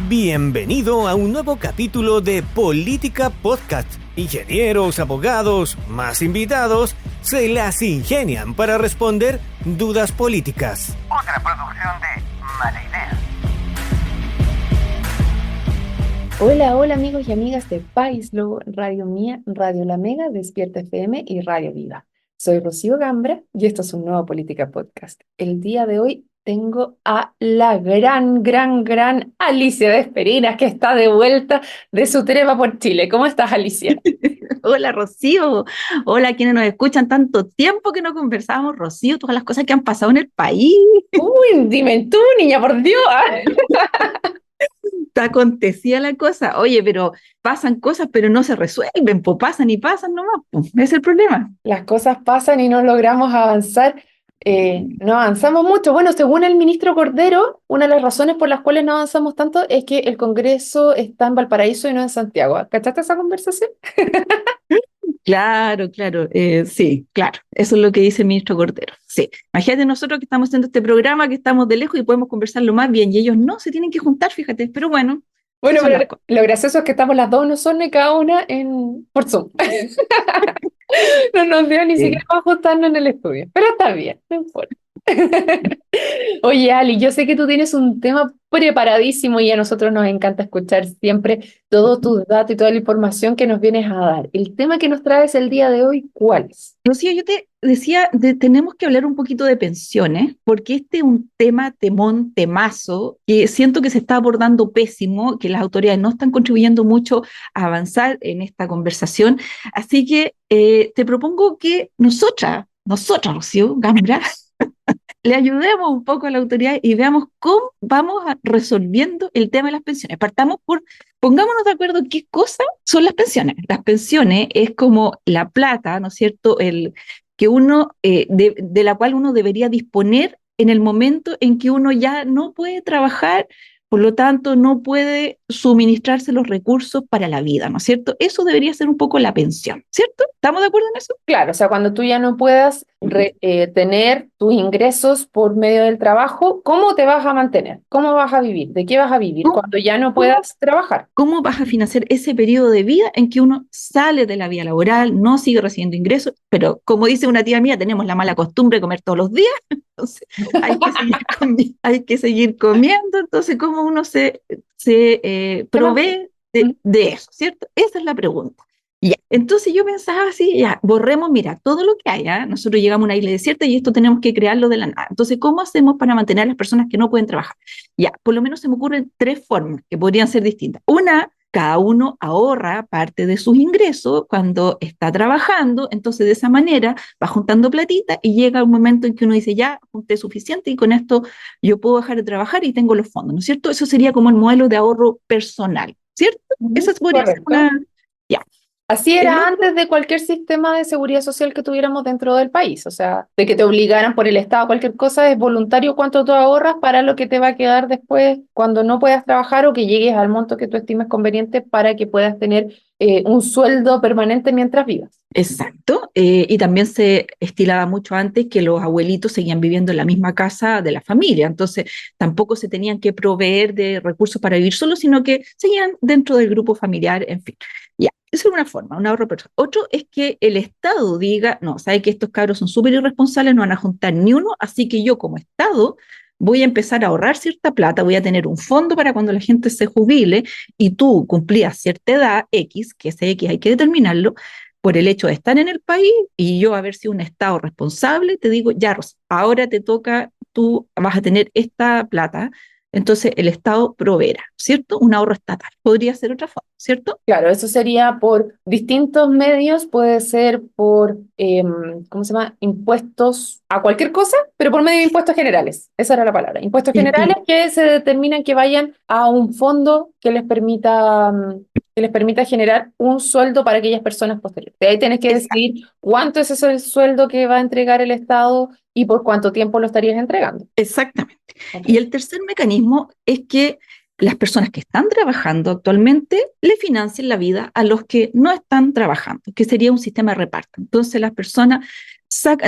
Bienvenido a un nuevo capítulo de Política Podcast. Ingenieros, abogados, más invitados, se las ingenian para responder dudas políticas. Otra producción de Mala Idea. Hola amigos y amigas de País Lobo, Radio Mía, Radio La Mega, Despierta FM y Radio Viva. Soy Rocío Gambra y esto es un nuevo Política Podcast. El día de hoy tengo a la gran Alicia Desperinas, que está de vuelta de su treva por Chile. ¿Cómo estás, Alicia? Hola, Rocío. Hola, quienes nos escuchan. Tanto tiempo que no conversábamos, Rocío, todas las cosas que han pasado en el país. Uy, dime tú, niña, por Dios. Acontecía la cosa. Oye, pero pasan cosas, pero no se resuelven, pues pasan y pasan nomás, pues. Ese es el problema. Las cosas pasan y no logramos avanzar. No avanzamos mucho. Bueno, según el ministro Cordero, una de las razones por las cuales no avanzamos tanto es que el Congreso está en Valparaíso y no en Santiago. ¿Cachaste esa conversación? Claro, sí, claro. Eso es lo que dice el ministro Cordero. Sí. Imagínate nosotros que estamos haciendo este programa, que estamos de lejos y podemos conversarlo más bien, y ellos no se tienen que juntar, fíjate, pero bueno. Bueno, pero lo gracioso es que estamos las dos en Osorno y cada una por Zoom. No nos dio ni siquiera para juntarnos en el estudio, pero está bien, no importa. Oye, Ali, yo sé que tú tienes un tema preparadísimo y a nosotros nos encanta escuchar siempre todos tus datos y toda la información que nos vienes a dar. El tema que nos traes el día de hoy, ¿cuál es? Rocío, yo te decía, tenemos que hablar un poquito de pensiones, porque este es un temazo, que siento que se está abordando pésimo, que las autoridades no están contribuyendo mucho a avanzar en esta conversación. Así que te propongo que nosotras, Rocío Gambra, le ayudemos un poco a la autoridad y veamos cómo vamos resolviendo el tema de las pensiones. Pongámonos de acuerdo qué cosas son las pensiones. Las pensiones es como la plata, ¿no es cierto?, que uno, de la cual uno debería disponer en el momento en que uno ya no puede trabajar, por lo tanto no puede suministrarse los recursos para la vida, ¿no es cierto? Eso debería ser un poco la pensión, ¿cierto? ¿Estamos de acuerdo en eso? Claro, o sea, cuando tú ya no puedas tener tus ingresos por medio del trabajo, ¿cómo te vas a mantener? ¿Cómo vas a vivir? ¿De qué vas a vivir cuando ya no puedas trabajar? ¿Cómo vas a financiar ese periodo de vida en que uno sale de la vida laboral, no sigue recibiendo ingresos, pero como dice una tía mía, tenemos la mala costumbre de comer todos los días, entonces hay que seguir comiendo, entonces ¿cómo uno se provee de eso, ¿cierto? Esa es la pregunta. Ya, entonces yo pensaba así, ya, borremos, mira, todo lo que haya, nosotros llegamos a una isla desierta y esto tenemos que crearlo de la nada. Entonces, ¿cómo hacemos para mantener a las personas que no pueden trabajar? Ya, por lo menos se me ocurren 3 formas que podrían ser distintas. Una, cada uno ahorra parte de sus ingresos cuando está trabajando, entonces de esa manera va juntando platita y llega un momento en que uno dice, ya, junté suficiente y con esto yo puedo dejar de trabajar y tengo los fondos, ¿no es cierto? Eso sería como el modelo de ahorro personal, ¿cierto? Esa podría ser una... Ya. Así era antes de cualquier sistema de seguridad social que tuviéramos dentro del país, o sea, de que te obligaran por el Estado a cualquier cosa, es voluntario cuánto tú ahorras para lo que te va a quedar después cuando no puedas trabajar o que llegues al monto que tú estimes conveniente para que puedas tener un sueldo permanente mientras vivas. Exacto, y también se estilaba mucho antes que los abuelitos seguían viviendo en la misma casa de la familia, entonces tampoco se tenían que proveer de recursos para vivir solos, sino que seguían dentro del grupo familiar, en fin. Ya, esa es una forma, un ahorro personal. Otro es que el Estado diga, no, sabe que estos cabros son súper irresponsables, no van a juntar ni uno, así que yo como Estado voy a empezar a ahorrar cierta plata, voy a tener un fondo para cuando la gente se jubile y tú cumplías cierta edad X, que ese X hay que determinarlo, por el hecho de estar en el país y yo haber sido un Estado responsable, te digo, ya, Rosa, ahora te toca, tú vas a tener esta plata, entonces el Estado proveerá, ¿cierto? Un ahorro estatal. Podría ser otra forma, ¿cierto? Claro, eso sería por distintos medios, puede ser por, ¿cómo se llama? Impuestos a cualquier cosa, pero por medio de impuestos generales. Esa era la palabra. Impuestos generales que se determinan que vayan a un fondo que les permita generar un sueldo para aquellas personas posteriores. De ahí tenés que decidir cuánto es ese sueldo que va a entregar el Estado y por cuánto tiempo lo estarías entregando. Exactamente. Okay. Y el tercer mecanismo es que las personas que están trabajando actualmente le financien la vida a los que no están trabajando, que sería un sistema de reparto. Entonces las personas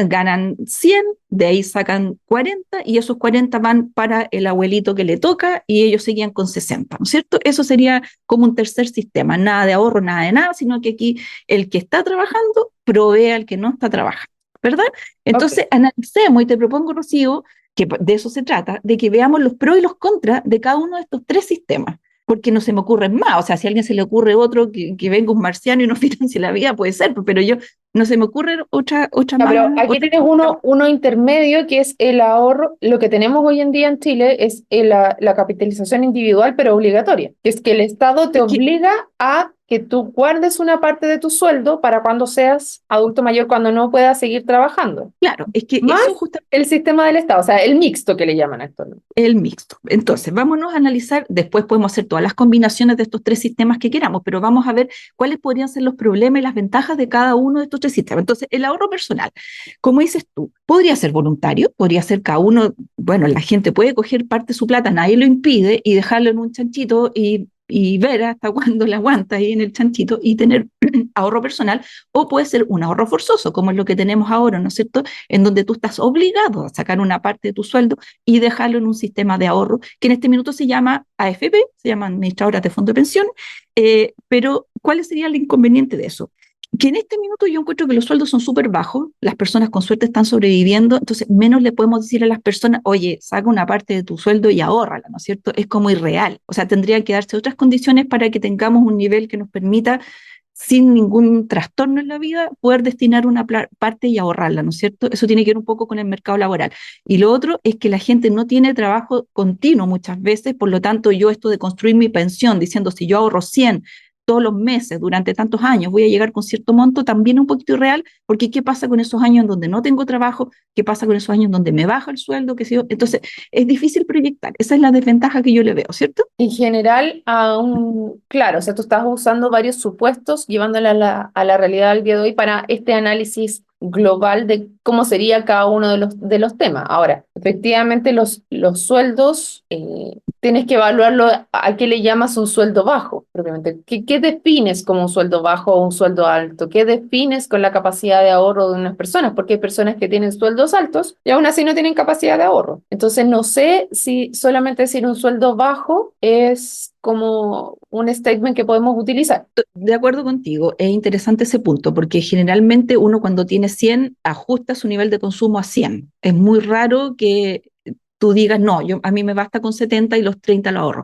ganan 100, de ahí sacan 40 y esos 40 van para el abuelito que le toca y ellos seguían con 60, ¿no es cierto? Eso sería como un tercer sistema, nada de ahorro, nada de nada, sino que aquí el que está trabajando provee al que no está trabajando, ¿verdad? Entonces, analicemos y te propongo, Rocío, que de eso se trata, de que veamos los pros y los contras de cada uno de estos tres sistemas, porque no se me ocurren más, o sea, si a alguien se le ocurre otro que venga un marciano y nos financie la vida, puede ser, pero yo no se me ocurre otra Ya, más. pero aquí tienes uno intermedio que es el ahorro. Lo que tenemos hoy en día en Chile es la capitalización individual, pero obligatoria. Que es que el Estado te Es que, obliga a que tú guardes una parte de tu sueldo para cuando seas adulto mayor, cuando no puedas seguir trabajando. claro, es que Más eso justamente el sistema del Estado, o sea, el mixto que le llaman actualmente. el mixto. Entonces, vámonos a analizar, después podemos hacer todas las combinaciones de estos tres sistemas que queramos, pero vamos a ver cuáles podrían ser los problemas y las ventajas de cada uno de estos tres sistemas. Entonces, el ahorro personal, como dices tú, podría ser voluntario, podría ser cada uno, bueno, la gente puede coger parte de su plata, nadie lo impide, y dejarlo en un chanchito y ver hasta cuándo la aguanta ahí en el chanchito y tener ahorro personal, o puede ser un ahorro forzoso, como es lo que tenemos ahora, ¿no es cierto?, en donde tú estás obligado a sacar una parte de tu sueldo y dejarlo en un sistema de ahorro que en este minuto se llama AFP, se llaman administradoras de fondo de pensión, pero ¿cuál sería el inconveniente de eso? Que en este minuto yo encuentro que los sueldos son súper bajos, las personas con suerte están sobreviviendo, entonces menos le podemos decir a las personas, oye, saca una parte de tu sueldo y ahórrala, ¿no es cierto? Es como irreal, o sea, tendrían que darse otras condiciones para que tengamos un nivel que nos permita, sin ningún trastorno en la vida, poder destinar una parte y ahorrarla, ¿no es cierto? Eso tiene que ver un poco con el mercado laboral. Y lo otro es que la gente no tiene trabajo continuo muchas veces, por lo tanto yo esto de construir mi pensión, diciendo si yo ahorro 100 todos los meses durante tantos años, voy a llegar con cierto monto, también un poquito irreal, porque ¿qué pasa con esos años en donde no tengo trabajo? ¿Qué pasa con esos años en donde me baja el sueldo? ¿Qué sé yo? Entonces, es difícil proyectar. Esa es la desventaja que yo le veo, ¿cierto? En general, claro, o sea, tú estás usando varios supuestos, llevándola a la realidad del día de hoy para este análisis global de cómo sería cada uno de los temas. Ahora, efectivamente, los sueldos, tienes que evaluarlo a qué le llamas un sueldo bajo, propiamente. ¿Qué defines como un sueldo bajo o un sueldo alto? ¿Qué defines con la capacidad de ahorro de unas personas? Porque hay personas que tienen sueldos altos y aún así no tienen capacidad de ahorro. Entonces, no sé si solamente decir un sueldo bajo es como un statement que podemos utilizar. De acuerdo contigo, es interesante ese punto, porque generalmente uno cuando tiene 100 ajusta su nivel de consumo a 100. Es muy raro que tú digas, no, a mí me basta con 70 y los 30 lo ahorro.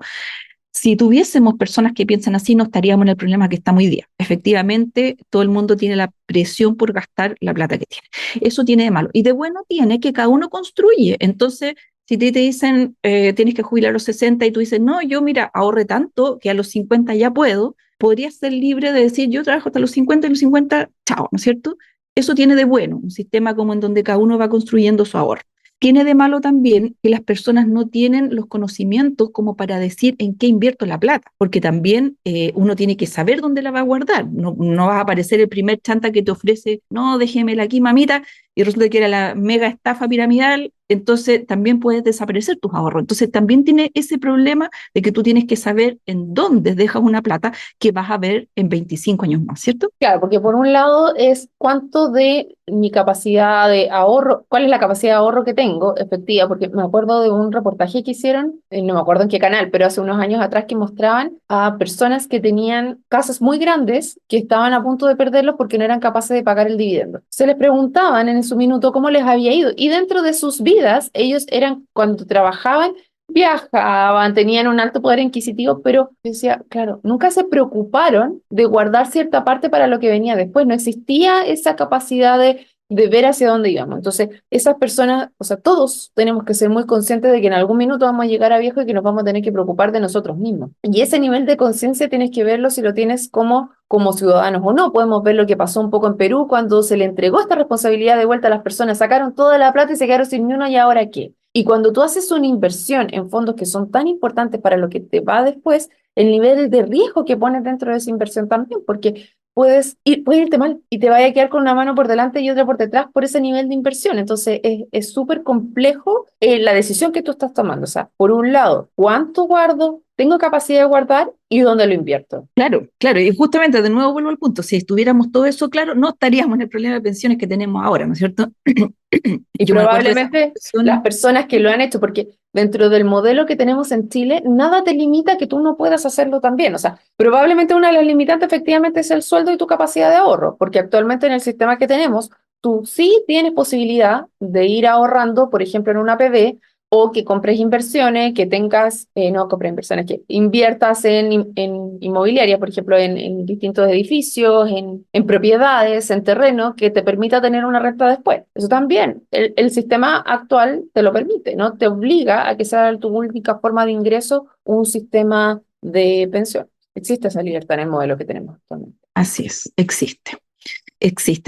Si tuviésemos personas que piensan así, no estaríamos en el problema que estamos hoy día. Efectivamente, todo el mundo tiene la presión por gastar la plata que tiene. Eso tiene de malo. Y de bueno tiene que cada uno construye. Entonces, si te dicen, tienes que jubilar a los 60 y tú dices, no, yo mira, ahorré tanto que a los 50 ya puedo, podrías ser libre de decir, yo trabajo hasta los 50 y los 50, chao, ¿no es cierto? Eso tiene de bueno, un sistema como en donde cada uno va construyendo su ahorro. Tiene de malo también que las personas no tienen los conocimientos como para decir en qué invierto la plata, porque también uno tiene que saber dónde la va a guardar. No va a aparecer el primer chanta que te ofrece, no, déjemela aquí, mamita, y resulta que era la mega estafa piramidal, entonces también puedes desaparecer tus ahorros. Entonces también tiene ese problema de que tú tienes que saber en dónde dejas una plata que vas a ver en 25 años más, ¿cierto? Claro, porque por un lado es cuánto de mi capacidad de ahorro, cuál es la capacidad de ahorro que tengo efectiva, porque me acuerdo de un reportaje que hicieron, no me acuerdo en qué canal, pero hace unos años atrás que mostraban a personas que tenían casas muy grandes que estaban a punto de perderlos porque no eran capaces de pagar el dividendo. Se les preguntaban en su minuto cómo les había ido y dentro de sus vidas ellos eran, cuando trabajaban, viajaban, tenían un alto poder adquisitivo, pero decía, claro, nunca se preocuparon de guardar cierta parte para lo que venía después, no existía esa capacidad de ver hacia dónde íbamos. Entonces, esas personas, o sea, todos tenemos que ser muy conscientes de que en algún minuto vamos a llegar a viejo y que nos vamos a tener que preocupar de nosotros mismos. Y ese nivel de conciencia tienes que verlo si lo tienes como ciudadanos o no. Podemos ver lo que pasó un poco en Perú cuando se le entregó esta responsabilidad de vuelta a las personas, sacaron toda la plata y se quedaron sin ni una y ahora qué. Y cuando tú haces una inversión en fondos que son tan importantes para lo que te va después, el nivel de riesgo que pones dentro de esa inversión también, porque puedes irte mal y te vaya a quedar con una mano por delante y otra por detrás por ese nivel de inversión. Entonces es súper complejo la decisión que tú estás tomando. O sea, por un lado, ¿cuánto guardo? tengo capacidad de guardar y dónde lo invierto. Claro, claro, y justamente de nuevo vuelvo al punto, si estuviéramos todo eso claro, no estaríamos en el problema de pensiones que tenemos ahora, ¿no es cierto? Y Yo me acuerdo de esa probablemente las discusión. personas que lo han hecho, porque dentro del modelo que tenemos en Chile, nada te limita a que tú no puedas hacerlo también. O sea, probablemente una de las limitantes efectivamente es el sueldo y tu capacidad de ahorro, porque actualmente en el sistema que tenemos, tú sí tienes posibilidad de ir ahorrando, por ejemplo, en una PB, o que compres inversiones, que tengas, no compres inversiones, que inviertas en inmobiliaria, por ejemplo, en distintos edificios, en propiedades, en terreno, que te permita tener una renta después. Eso también, el sistema actual te lo permite, ¿no? Te obliga a que sea tu única forma de ingreso un sistema de pensión. Existe esa libertad en el modelo que tenemos actualmente. Así es, existe.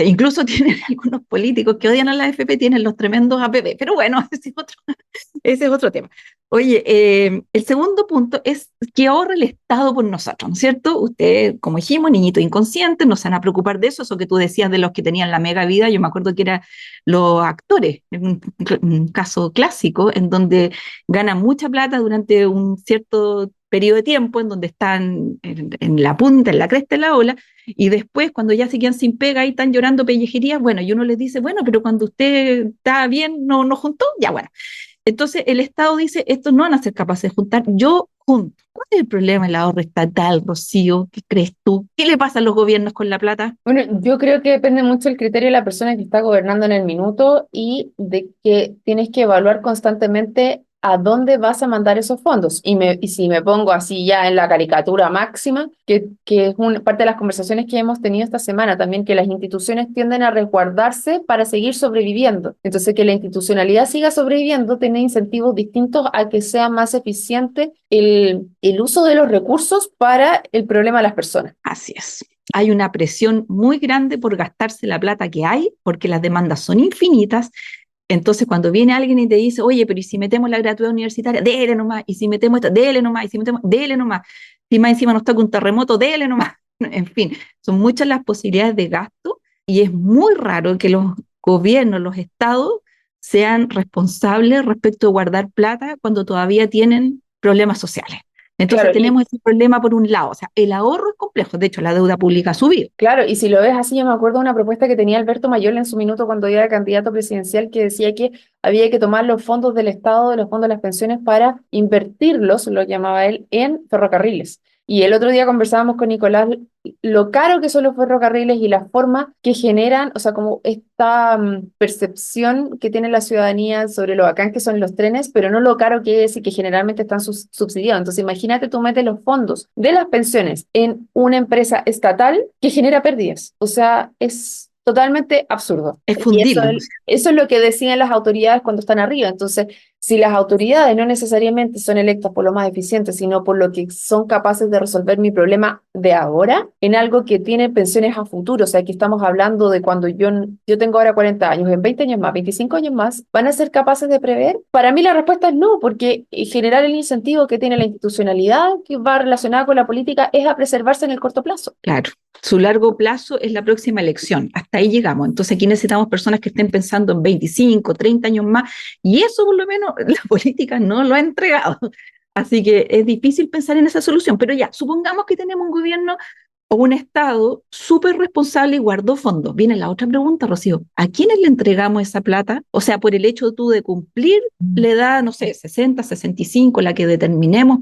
Incluso tienen algunos políticos que odian a la AFP, tienen los tremendos APP, pero bueno, ese es otro tema. Oye, el segundo punto es que ahorre el Estado por nosotros, ¿no es cierto? Usted, como dijimos, niñito inconsciente, no se van a preocupar de eso, eso que tú decías de los que tenían la mega vida, yo me acuerdo que eran los actores, un caso clásico, en donde ganan mucha plata durante un cierto periodo de tiempo, en donde están en la punta, en la cresta de la ola, y después, cuando ya se quedan sin pega y están llorando pellejerías, bueno, y uno les dice, bueno, pero cuando usted está bien, no juntó, ya bueno. Entonces el Estado dice, estos no van a ser capaces de juntar, yo junto. ¿Cuál es el problema del ahorro estatal, Rocío? ¿Qué crees tú? ¿Qué le pasa a los gobiernos con la plata? Bueno, yo creo que depende mucho del criterio de la persona que está gobernando en el minuto y de que tienes que evaluar constantemente a dónde vas a mandar esos fondos. Y si me pongo así ya en la caricatura máxima, que es parte de las conversaciones que hemos tenido esta semana también, que las instituciones tienden a resguardarse para seguir sobreviviendo. Entonces, que la institucionalidad siga sobreviviendo tiene incentivos distintos a que sea más eficiente el uso de los recursos para el problema de las personas. Así es. Hay una presión muy grande por gastarse la plata que hay, porque las demandas son infinitas. Entonces, cuando viene alguien y te dice, oye, pero ¿y si metemos la gratuidad universitaria? Dele nomás. ¿Y si metemos esto? Dele nomás. ¿Y si metemos? Dele nomás. Si más encima nos toca un terremoto, dele nomás. En fin, son muchas las posibilidades de gasto y es muy raro que los gobiernos, los estados, sean responsables respecto de guardar plata cuando todavía tienen problemas sociales. Entonces Claro, tenemos ese problema por un lado, o sea, el ahorro es complejo, de hecho la deuda pública ha subido. claro, y si lo ves así, yo me acuerdo de una propuesta que tenía Alberto Mayola en su minuto cuando era candidato presidencial, que decía que había que tomar los fondos del Estado, de los fondos de las pensiones, para invertirlos, lo llamaba él, en ferrocarriles. Y el otro día conversábamos con Nicolás lo caro que son los ferrocarriles y la forma que generan, o sea, como esta percepción que tiene la ciudadanía sobre lo bacán que son los trenes, pero no lo caro que es y que generalmente están subsidiados. Entonces, imagínate, tú metes los fondos de las pensiones en una empresa estatal que genera pérdidas. O sea, es totalmente absurdo. Es Y eso, fundirlo, ¿no? eso es lo que decían las autoridades cuando están arriba. Entonces, si las autoridades no necesariamente son electas por lo más eficiente, sino por lo que son capaces de resolver mi problema de ahora, en algo que tiene pensiones a futuro, o sea, que estamos hablando de cuando yo tengo ahora 40 años, en 20 años más, 25 años más, ¿van a ser capaces de prever? Para mí la respuesta es no, porque generar el incentivo que tiene la institucionalidad que va relacionada con la política es a preservarse en el corto plazo. Claro, su largo plazo es la próxima elección, hasta ahí llegamos. Entonces aquí necesitamos personas que estén pensando en 25, 30 años más, y eso por lo menos la política no lo ha entregado. Así que es difícil pensar en esa solución, pero ya, supongamos que tenemos un gobierno o un Estado súper responsable y guardó fondos. Viene la otra pregunta, Rocío, ¿a quiénes le entregamos esa plata? O sea, por el hecho tú de cumplir la edad, no sé, 60, 65, la que determinemos,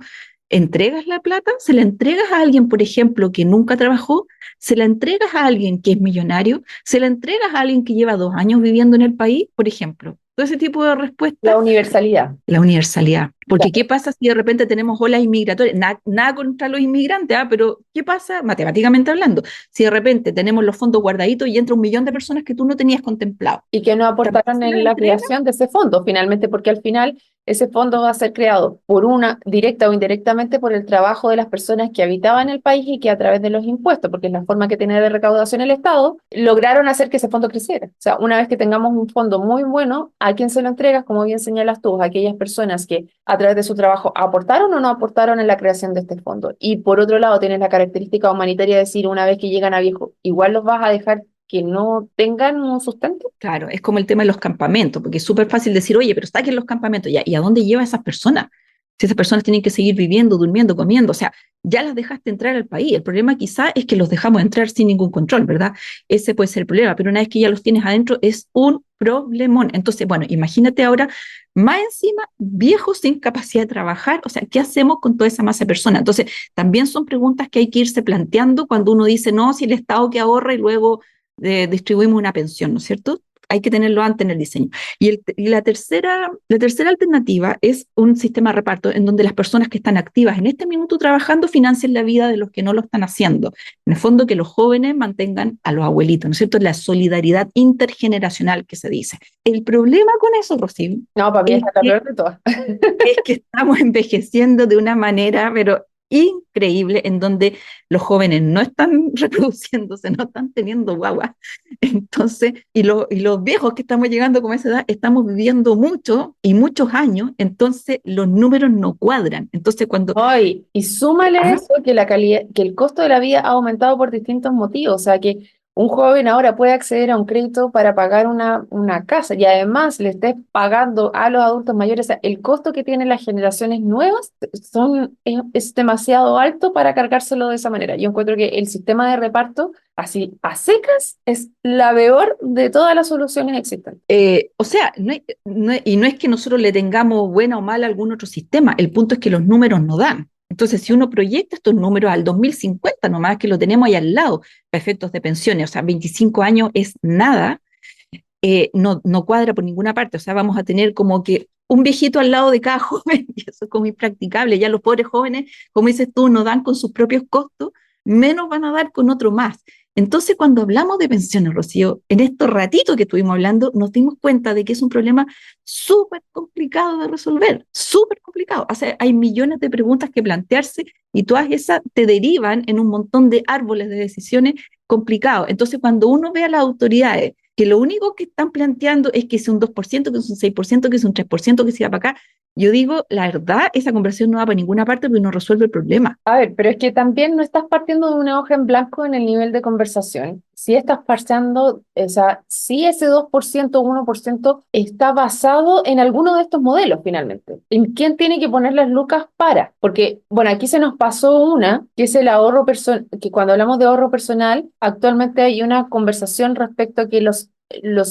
¿entregas la plata? ¿Se la entregas a alguien, por ejemplo, que nunca trabajó? ¿Se la entregas a alguien que es millonario? ¿Se la entregas a alguien que lleva 2 años viviendo en el país, por ejemplo? Todo ese tipo de respuestas. La universalidad. La universalidad. Porque Claro. ¿qué pasa si de repente tenemos olas inmigratorias? Nada contra los inmigrantes, pero ¿qué pasa, matemáticamente hablando, si de repente tenemos los fondos guardaditos y entra 1 millón de personas que tú no tenías contemplado? Y que no aportaron ¿Se la en la entrega? creación de ese fondo, finalmente, porque al final ese fondo va a ser creado por directa o indirectamente por el trabajo de las personas que habitaban el país y que a través de los impuestos, porque es la forma que tiene de recaudación el Estado, lograron hacer que ese fondo creciera. O sea, una vez que tengamos un fondo muy bueno, ¿a quién se lo entregas? Como bien señalas tú, a aquellas personas que a través de su trabajo aportaron o no aportaron en la creación de este fondo. Y por otro lado, tienes la característica humanitaria de decir, una vez que llegan a viejo, igual los vas a dejar que no tengan un sustento. Claro, es como el tema de los campamentos, porque es súper fácil decir, oye, pero saquen los campamentos, ya, ¿y a dónde lleva a esas personas? Si esas personas tienen que seguir viviendo, durmiendo, comiendo, o sea, ya las dejaste entrar al país. El problema quizá es que los dejamos entrar sin ningún control, ¿verdad? Ese puede ser el problema, pero una vez que ya los tienes adentro es un problemón. Entonces, bueno, imagínate ahora, más encima, viejos sin capacidad de trabajar, o sea, ¿qué hacemos con toda esa masa de personas? Entonces, también son preguntas que hay que irse planteando cuando uno dice, no, si el Estado que ahorra y luego distribuimos una pensión, ¿no es cierto? Hay que tenerlo antes en el diseño. Y la tercera alternativa es un sistema de reparto en donde las personas que están activas en este minuto trabajando financien la vida de los que no lo están haciendo. En el fondo, que los jóvenes mantengan a los abuelitos, ¿no es cierto? La solidaridad intergeneracional que se dice. El problema con eso, Rocío, No, para mí es es la que, peor de todas. es que estamos envejeciendo de una manera, pero increíble, en donde los jóvenes no están reproduciéndose, no están teniendo guagua. Entonces, y los viejos que estamos llegando con esa edad, estamos viviendo mucho y muchos años, entonces los números no cuadran. Entonces, cuando... Ay, y súmale eso que la calidad, que el costo de la vida ha aumentado por distintos motivos. O sea que un joven ahora puede acceder a un crédito para pagar una casa y además le estés pagando a los adultos mayores. O sea, el costo que tienen las generaciones nuevas es demasiado alto para cargárselo de esa manera. Yo encuentro que el sistema de reparto, así a secas, es la peor de todas las soluciones existentes. O sea, y no es que nosotros le tengamos buena o mala a algún otro sistema, el punto es que los números no dan. Entonces, si uno proyecta estos números al 2050, nomás que lo tenemos ahí al lado, para efectos de pensiones, o sea, 25 años es nada, no cuadra por ninguna parte. O sea, vamos a tener como que un viejito al lado de cada joven, y eso es como impracticable. Ya los pobres jóvenes, como dices tú, no dan con sus propios costos, menos van a dar con otro más. Entonces, cuando hablamos de pensiones, Rocío, en estos ratitos que estuvimos hablando, nos dimos cuenta de que es un problema súper complicado de resolver, súper complicado. O sea, hay millones de preguntas que plantearse y todas esas te derivan en un montón de árboles de decisiones complicados. Entonces, cuando uno ve a las autoridades que lo único que están planteando es que es un 2%, que es un 6%, que es un 3%, que se va para acá, yo digo, la verdad, esa conversación no va para ninguna parte porque no resuelve el problema. A ver, pero es que también no estás partiendo de una hoja en blanco en el nivel de conversación. Si estás parchando, o sea, si ese 2% o 1% está basado en alguno de estos modelos finalmente. ¿En quién tiene que poner las lucas para? Porque, bueno, aquí se nos pasó una, que es el ahorro personal, que cuando hablamos de ahorro personal, actualmente hay una conversación respecto a que los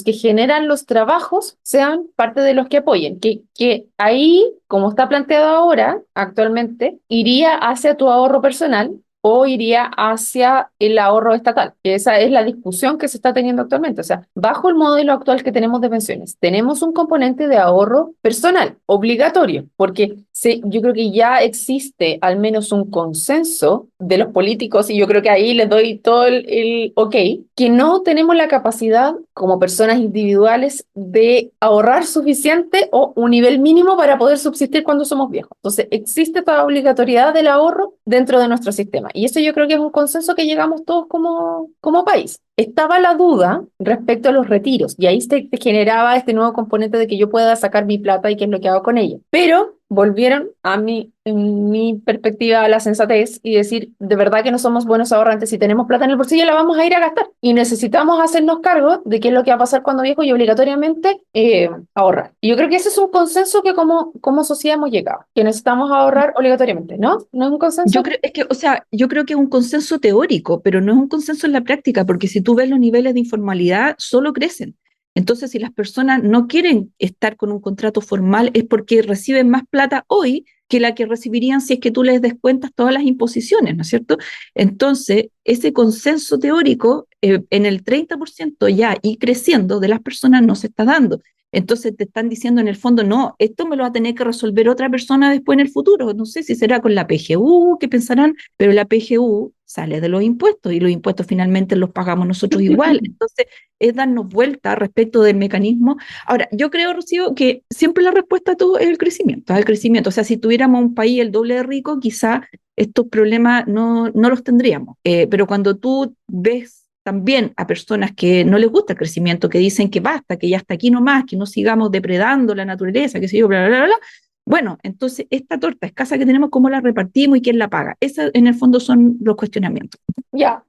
que generan los trabajos sean parte de los que apoyen, que ahí, como está planteado ahora, actualmente, iría hacia tu ahorro personal o iría hacia el ahorro estatal, que esa es la discusión que se está teniendo actualmente. O sea, bajo el modelo actual que tenemos de pensiones, tenemos un componente de ahorro personal obligatorio, porque yo creo que ya existe al menos un consenso de los políticos, y yo creo que ahí les doy todo el ok, que no tenemos la capacidad como personas individuales de ahorrar suficiente o un nivel mínimo para poder subsistir cuando somos viejos. Entonces, existe toda obligatoriedad del ahorro dentro de nuestro sistema. Y eso yo creo que es un consenso que llegamos todos como país. Estaba la duda respecto a los retiros, y ahí te generaba este nuevo componente de que yo pueda sacar mi plata y qué es lo que hago con ella. Pero volvieron en mi perspectiva, a la sensatez y decir, de verdad que no somos buenos ahorrantes. Si tenemos plata en el bolsillo, la vamos a ir a gastar. Y necesitamos hacernos cargo de qué es lo que va a pasar cuando viejo y obligatoriamente ahorrar. Y yo creo que ese es un consenso que como sociedad hemos llegado, que necesitamos ahorrar obligatoriamente, ¿no? ¿No es un consenso? Yo creo que es un consenso teórico, pero no es un consenso en la práctica, porque si tú ves los niveles de informalidad, solo crecen. Entonces, si las personas no quieren estar con un contrato formal, es porque reciben más plata hoy que la que recibirían si es que tú les descuentas todas las imposiciones, ¿no es cierto? Entonces, ese consenso teórico en el 30% ya y creciendo de las personas no se está dando. Entonces te están diciendo en el fondo, no, esto me lo va a tener que resolver otra persona después en el futuro. No sé si será con la PGU, qué pensarán, pero la PGU sale de los impuestos y los impuestos finalmente los pagamos nosotros igual. Entonces es darnos vuelta respecto del mecanismo. Ahora, yo creo, Rocío, que siempre la respuesta a todo es el crecimiento, al crecimiento. O sea, si tuviéramos un país el doble de rico, quizá estos problemas no los tendríamos. Pero cuando tú ves también a personas que no les gusta el crecimiento, que dicen que basta, que ya hasta aquí nomás, que no sigamos depredando la naturaleza, que sé yo, bla, bla, bla, bla. Bueno, entonces esta torta escasa que tenemos, ¿cómo la repartimos y quién la paga? Esos en el fondo son los cuestionamientos. Ya.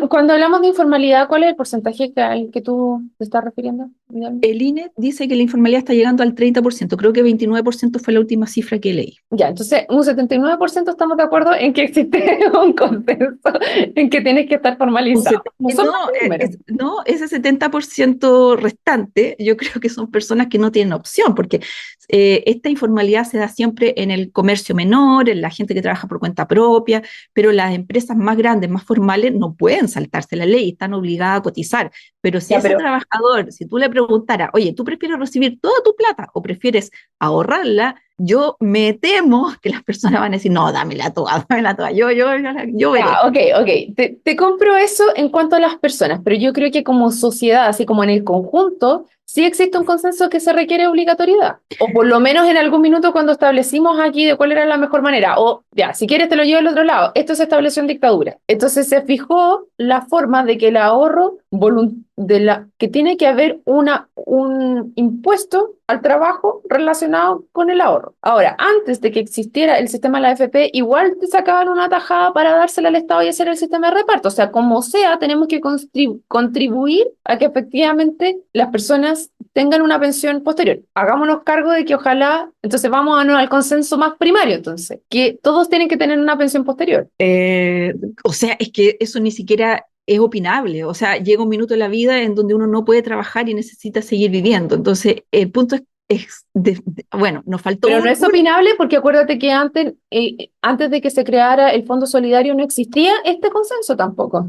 Cuando hablamos de informalidad, ¿cuál es el porcentaje al que tú te estás refiriendo, Guillermo? El INE dice que la informalidad está llegando al 30%, creo que 29% fue la última cifra que leí. Ya, entonces un 79% estamos de acuerdo en que existe un consenso en que tienes que estar formalizado. No son más números. No, ese 70% restante, yo creo que son personas que no tienen opción, porque esta informalidad se da siempre en el comercio menor, en la gente que trabaja por cuenta propia, pero las empresas más grandes, más formales, no pueden saltarse la ley, están obligadas a cotizar. Pero si Ya, ese pero trabajador, si tú le preguntaras, oye, ¿tú prefieres recibir toda tu plata o prefieres ahorrarla? Yo me temo que las personas van a decir, no, dámela toda, yo veré. ya, ok, ok. Te compro eso en cuanto a las personas, pero yo creo que como sociedad, así como en el conjunto, sí existe un consenso que se requiere obligatoriedad. O por lo menos en algún minuto cuando establecimos aquí de cuál era la mejor manera. O ya, si quieres te lo llevo al otro lado. Esto se estableció en dictadura. Entonces se fijó la forma de que el ahorro que tiene que haber un impuesto al trabajo relacionado con el ahorro. Ahora, antes de que existiera el sistema de la AFP, igual te sacaban una tajada para dársela al Estado y hacer el sistema de reparto. O sea, como sea, tenemos que contribuir a que efectivamente las personas tengan una pensión posterior. Hagámonos cargo de que ojalá, entonces vamos al consenso más primario, entonces, que todos tienen que tener una pensión posterior. O sea, es que eso ni siquiera es opinable. O sea, llega un minuto en la vida en donde uno no puede trabajar y necesita seguir viviendo. Entonces, el punto bueno, nos faltó Pero no es opinable porque acuérdate que antes de que se creara el Fondo Solidario no existía este consenso tampoco.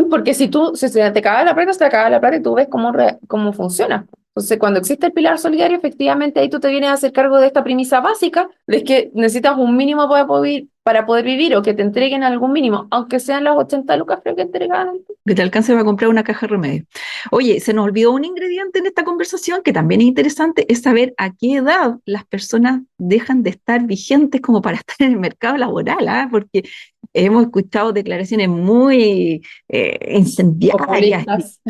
Porque si se te acaba la plata, se te acaba la plata y tú ves cómo funciona. Entonces, cuando existe el pilar solidario, efectivamente ahí tú te vienes a hacer cargo de esta premisa básica, de que necesitas un mínimo para poder vivir o que te entreguen algún mínimo, aunque sean las 80 lucas creo que entregan. que te alcance para comprar una caja de remedio. Oye, se nos olvidó un ingrediente en esta conversación que también es interesante, es saber a qué edad las personas dejan de estar vigentes como para estar en el mercado laboral, ¿ah? Porque hemos escuchado declaraciones muy incendiarias Populistas.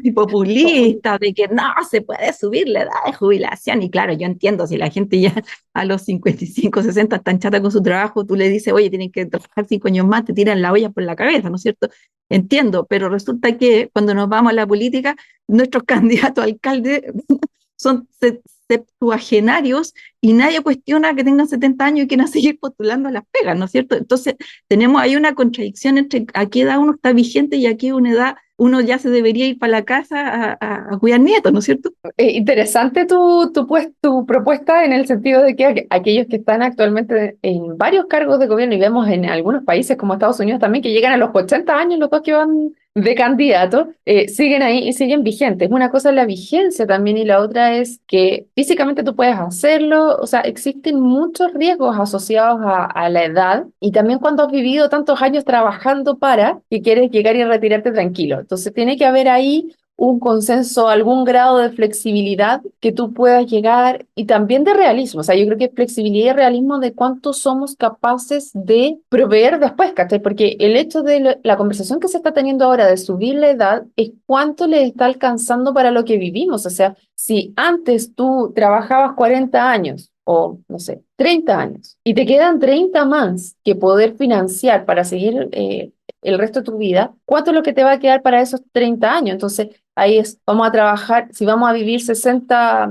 y populistas de que no se puede subir la edad de jubilación. Y claro, yo entiendo, si la gente ya a los 55, 60 están chata con su trabajo, tú le dices, oye, tienen que trabajar 5 años más, te tiran la olla por la cabeza, ¿no es cierto? Entiendo, pero resulta que cuando nos vamos a la política, nuestros candidatos a alcalde son septuagenarios y nadie cuestiona que tengan 70 años y quieran seguir postulando a las pegas, ¿no es cierto? Entonces, tenemos ahí una contradicción entre a qué edad uno está vigente y a qué una edad uno ya se debería ir para la casa a cuidar nietos, ¿no es cierto? Interesante tu propuesta en el sentido de que aquellos que están actualmente en varios cargos de gobierno y vemos en algunos países como Estados Unidos también que llegan a los 80 años los dos que van de candidato, siguen ahí y siguen vigentes. Una cosa es la vigencia también y la otra es que físicamente tú puedes hacerlo, o sea, existen muchos riesgos asociados a la edad y también cuando has vivido tantos años trabajando para que quieres llegar y retirarte tranquilo. Entonces tiene que haber ahí un consenso, algún grado de flexibilidad que tú puedas llegar y también de realismo. O sea, yo creo que flexibilidad y realismo de cuánto somos capaces de proveer después, ¿cachai? Porque el hecho de la conversación que se está teniendo ahora de subir la edad es cuánto le está alcanzando para lo que vivimos. O sea, si antes tú trabajabas 40 años o, no sé, 30 años y te quedan 30 más que poder financiar para seguir el resto de tu vida, ¿cuánto es lo que te va a quedar para esos 30 años? Entonces, ahí vamos a trabajar, si vamos a vivir 60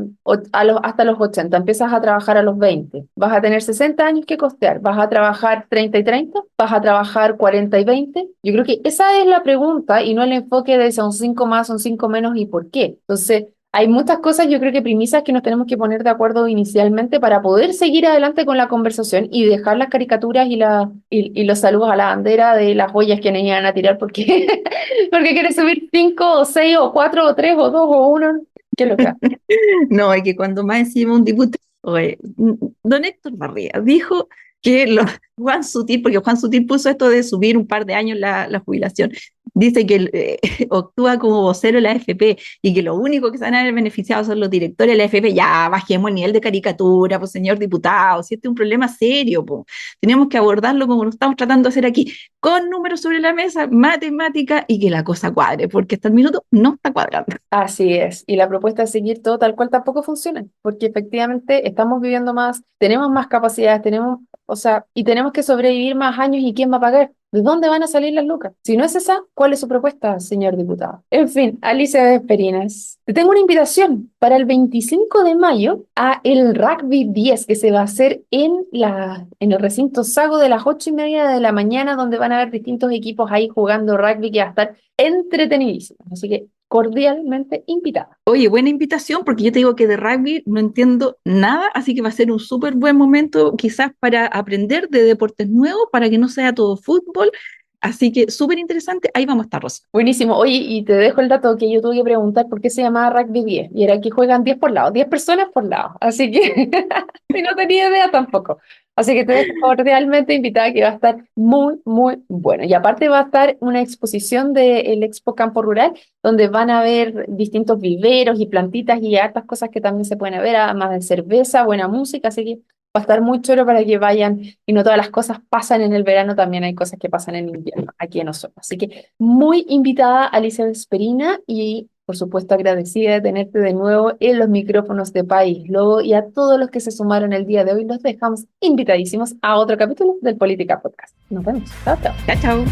hasta los 80, empiezas a trabajar a los 20, vas a tener 60 años que costear, vas a trabajar 30 y 30, vas a trabajar 40 y 20. Yo creo que esa es la pregunta y no el enfoque de son 5 más, son 5 menos y por qué. Entonces, hay muchas cosas, yo creo que premisas que nos tenemos que poner de acuerdo inicialmente para poder seguir adelante con la conversación y dejar las caricaturas y los saludos a la bandera de las joyas que nos iban a tirar porque, porque quiere subir 5 o 6 o 4 o 3 o 2 o 1. Qué loca. No, es que cuando más encima un diputado, oye, don Héctor Barría, dijo que Juan Sutil, porque Juan Sutil puso esto de subir un par de años la jubilación, dice que actúa como vocero de la AFP y que lo único que se van a ver beneficiados son los directores de la AFP. Ya bajemos el nivel de caricatura, pues señor diputado, si este es un problema serio, pues tenemos que abordarlo como lo estamos tratando de hacer aquí, con números sobre la mesa, matemática y que la cosa cuadre, porque hasta el minuto no está cuadrando. Así es, y la propuesta de seguir todo tal cual tampoco funciona, porque efectivamente estamos viviendo más, tenemos más capacidades, o sea, y tenemos que sobrevivir más años y ¿quién va a pagar? ¿De dónde van a salir las lucas? Si no es esa, ¿cuál es su propuesta, señor diputado? En fin, Alicia Desperinas, te tengo una invitación para el 25 de mayo a el Rugby 10 que se va a hacer en el recinto Sago de las 8:30 de la mañana, donde van a haber distintos equipos ahí jugando rugby que va a estar entretenidísimo. Así que cordialmente invitada. Oye, buena invitación, porque yo te digo que de rugby no entiendo nada, así que va a ser un súper buen momento quizás para aprender de deportes nuevos, para que no sea todo fútbol. Así que súper interesante, ahí vamos a estar, Rosa. Buenísimo. Oye, y te dejo el dato que yo tuve que preguntar por qué se llamaba Rugby 10. Y era que juegan 10 por lado, 10 personas por lado. Así que y no tenía idea tampoco. Así que te dejo cordialmente invitada, que va a estar muy, muy bueno. Y aparte va a estar una exposición del Expo Campo Rural, donde van a ver distintos viveros y plantitas y hartas cosas que también se pueden ver, además de cerveza, buena música. Así que va a estar muy chulo para que vayan, y no todas las cosas pasan en el verano, también hay cosas que pasan en invierno aquí en Osorno. Así que muy invitada, Alicia Vesperina, y por supuesto agradecida de tenerte de nuevo en los micrófonos de País Lobo, y a todos los que se sumaron el día de hoy los dejamos invitadísimos a otro capítulo del Política Podcast. Nos vemos. Chao, chao. Chao, chao.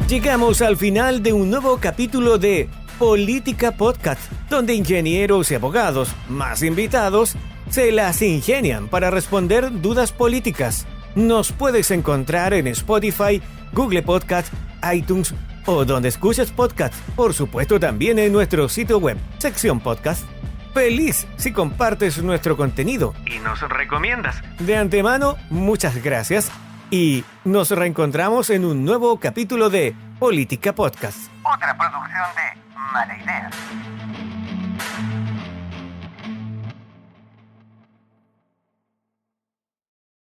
Llegamos al final de un nuevo capítulo de Política Podcast, donde ingenieros y abogados, más invitados, se las ingenian para responder dudas políticas. Nos puedes encontrar en Spotify, Google Podcast, iTunes o donde escuches podcast. Por supuesto, también en nuestro sitio web, sección podcast. Feliz si compartes nuestro contenido y nos recomiendas. De antemano, muchas gracias y nos reencontramos en un nuevo capítulo de Política Podcast. Otra producción de Mala Idea.